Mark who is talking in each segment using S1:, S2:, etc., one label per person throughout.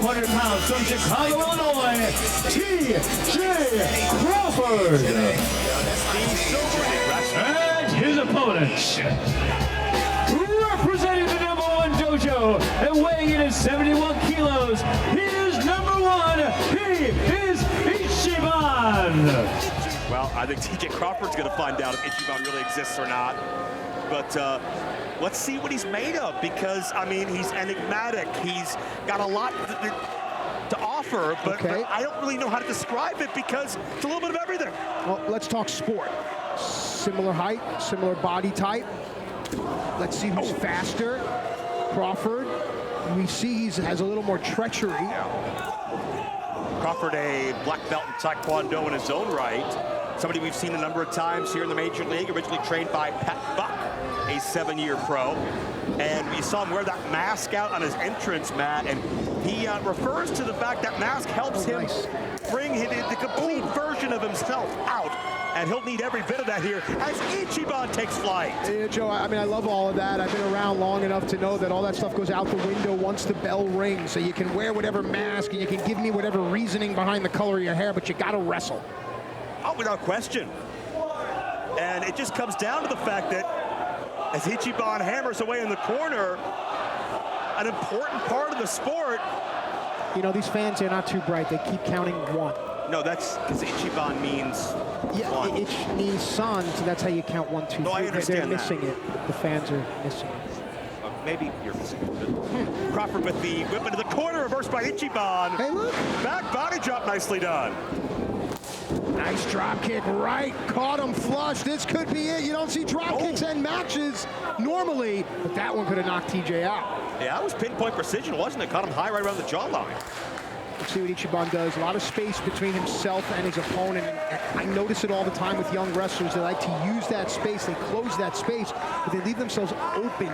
S1: 200 pounds from Chicago, Illinois, T.J. Crawford. And his opponent, representing the #1 dojo and weighing in at 71 kilos, he is #1, he is Ichiban.
S2: Well, I think T.J. Crawford's going to find out if Ichiban really exists or not. But let's see what he's made of, because, I mean, he's enigmatic. He's got a lot to offer, but I don't really know how to describe it because it's a little bit of everything.
S3: Well, let's talk sport. Similar height, similar body type. Let's see who's faster. Crawford, we see he has a little more treachery.
S2: Crawford, a black belt in Taekwondo in his own right. Somebody we've seen a number of times here in the Major League, originally trained by Pat Buck, a 7-year pro. And we saw him wear that mask out on his entrance, Matt, and he refers to the fact that mask helps him bring the complete version of himself out. And he'll need every bit of that here as Ichiban takes flight.
S3: Yeah, Joe, I mean, I love all of that. I've been around long enough to know that all that stuff goes out the window once the bell rings. So you can wear whatever mask and you can give me whatever reasoning behind the color of your hair, but you got to wrestle.
S2: Oh, without question. And it just comes down to the fact that as Ichiban hammers away in the corner, an important part of the sport.
S3: You know, these fans, they're not too bright. They keep counting 1.
S2: No, that's because Ichiban means one.
S3: It means son, so that's how you count 1, 2, 3.
S2: No, I understand
S3: They're missing it. The fans are missing it.
S2: Maybe you're missing it. Crawford with the whip into the corner, reversed by Ichiban.
S3: Hey, look.
S2: Back body drop, nicely done.
S3: Nice drop kick right. Caught him flush. This could be it. You don't see drop kicks end matches normally, but that one could have knocked TJ out.
S2: Yeah, that was pinpoint precision, wasn't it? Caught him high right around the jawline.
S3: Let's see what Ichiban does. A lot of space between himself and his opponent. And I notice it all the time with young wrestlers. They like to use that space. They close that space, but they leave themselves open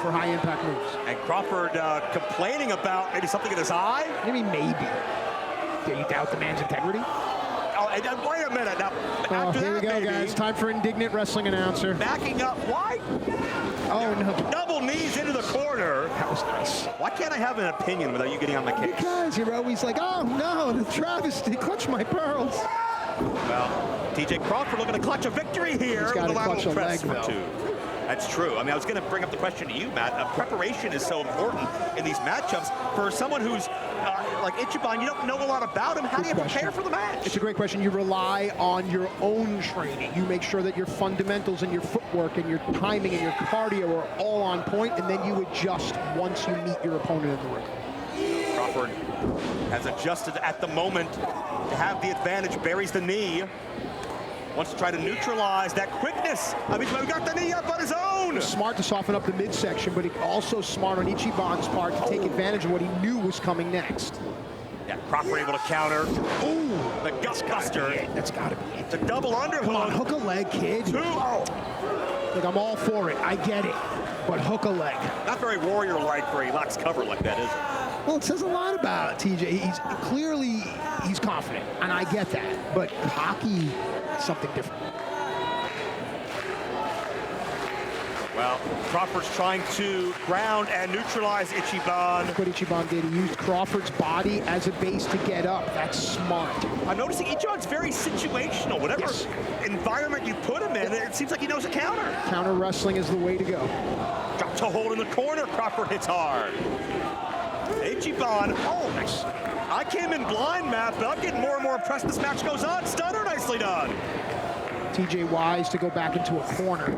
S3: for high-impact moves.
S2: And Crawford complaining about maybe something in his eye?
S3: Maybe. Do you doubt the man's integrity?
S2: Oh, and wait a minute. Now, after
S3: here we go, guys. Time for indignant wrestling announcer.
S2: Backing up. Why?
S3: Oh, no.
S2: Double knees into the corner.
S3: That was nice.
S2: Why can't I have an opinion without you getting on my case?
S3: Because you're always like, oh, no, the travesty. Clutch my pearls.
S2: Well, T.J. Crawford looking to clutch a victory here.
S3: He's got to clutch a leg, though.
S2: That's true. I mean, I was going to bring up the question to you, Matt. Preparation is so important in these matchups. For someone who's like Ichiban, you don't know a lot about him. How do you prepare for the match?
S3: It's a great question. You rely on your own training. You make sure that your fundamentals and your footwork and your timing and your cardio are all on point, and then you adjust once you meet your opponent in the ring.
S2: Crawford has adjusted at the moment to have the advantage, buries the knee. Wants to try to neutralize that quickness. I mean, he got the knee up on his own.
S3: Smart to soften up the midsection, but also smart on Ichiban's part to take advantage of what he knew was coming next.
S2: Yeah, Crawford able to counter. Ooh, the gut buster.
S3: That's got to be it.
S2: The double underhook.
S3: Come on, hook a leg, kid. Look, I'm all for it. I get it. But hook a leg.
S2: Not very warrior-like for he locks cover like that, is it?
S3: Well, it says a lot about TJ. He's clearly confident, and I get that. But cocky, something different.
S2: Well, Crawford's trying to ground and neutralize Ichiban.
S3: Look what Ichiban did. He used Crawford's body as a base to get up. That's smart.
S2: I'm noticing Ichiban's very situational. Whatever environment you put him in, it seems like he knows a counter.
S3: Counter wrestling is the way to go.
S2: Drop toe hold in the corner. Crawford hits hard. Ichiban, nice. I came in blind, Matt, but I'm getting more and more impressed as this match goes on. Stunner, nicely done.
S3: TJ wise to go back into a corner.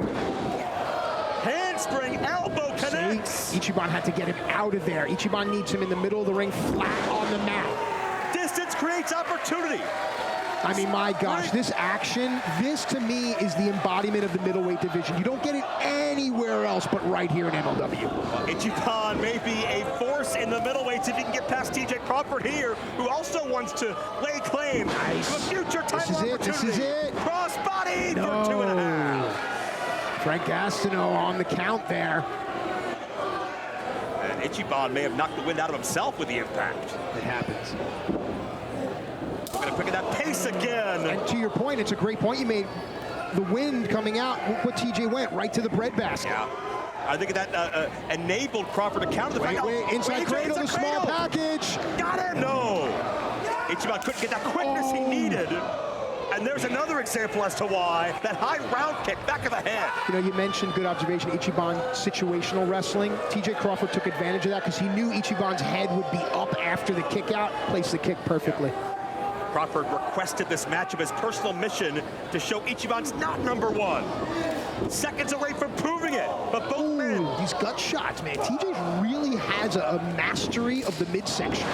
S2: Handspring, elbow connects.
S3: See? Ichiban had to get him out of there. Ichiban needs him in the middle of the ring, flat on the mat.
S2: Distance creates opportunity.
S3: I mean, my gosh, this action, this to me is the embodiment of the middleweight division. You don't get it anywhere else but right here in MLW.
S2: Ichiban may be a force in the middleweights if he can get past T.J. Crawford here, who also wants to lay claim to a future title opportunity.
S3: This is it.
S2: Cross body for 2.5.
S3: Frank Gastineau on the count there.
S2: And Ichiban may have knocked the wind out of himself with the impact.
S3: It happens.
S2: We're going to pick at that pace again.
S3: And to your point, it's a great point you made. The wind coming out, look what TJ went, right to the breadbasket.
S2: Yeah. I think that enabled Crawford to counter the fact.
S3: Wait, inside cradle, the small package.
S2: Got him, no. Ichiban couldn't get that quickness he needed. And there's another example as to why. That high round kick, back of the head.
S3: You know, you mentioned, good observation, Ichiban situational wrestling. TJ Crawford took advantage of that because he knew Ichiban's head would be up after the kick out, placed the kick perfectly.
S2: Crawford requested this matchup as personal mission to show Ichiban's not number one. Seconds away from proving it, but both men.
S3: These gut shots, man. TJ really has a mastery of the midsection.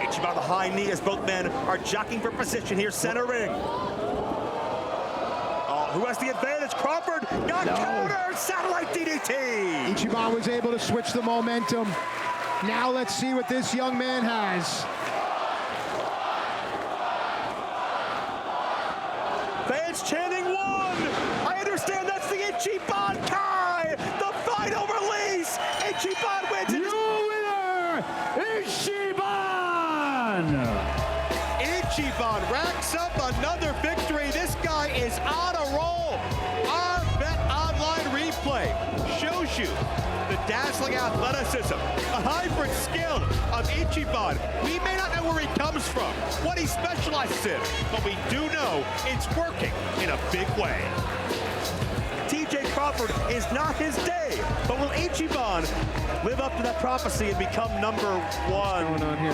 S2: Ichiban the high knee as both men are jockeying for position here, center ring. Who has the advantage? Crawford got countered, satellite DDT.
S3: Ichiban was able to switch the momentum. Now let's see what this young man has.
S2: Fans chanting one. I understand that's the Ichiban Kai. The final release. Ichiban wins.
S1: Your winner, Ichiban!
S2: Ichiban racks up another victory. This guy is on a roll. Our Bet Online replay shows you the dazzling athleticism, the hybrid skill of Ichiban. We may not know where he comes from, what he specializes in, but we do know it's working in a big way. TJ Crawford is not his day, but will Ichiban live up to that prophecy and become number one?
S3: What's going on here?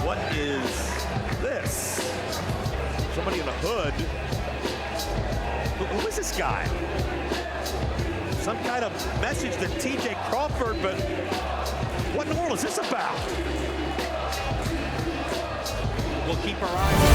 S2: What is this? Somebody in a hood. Who is this guy? Some kind of message to TJ Crawford, but what in the world is this about? We'll keep our eyes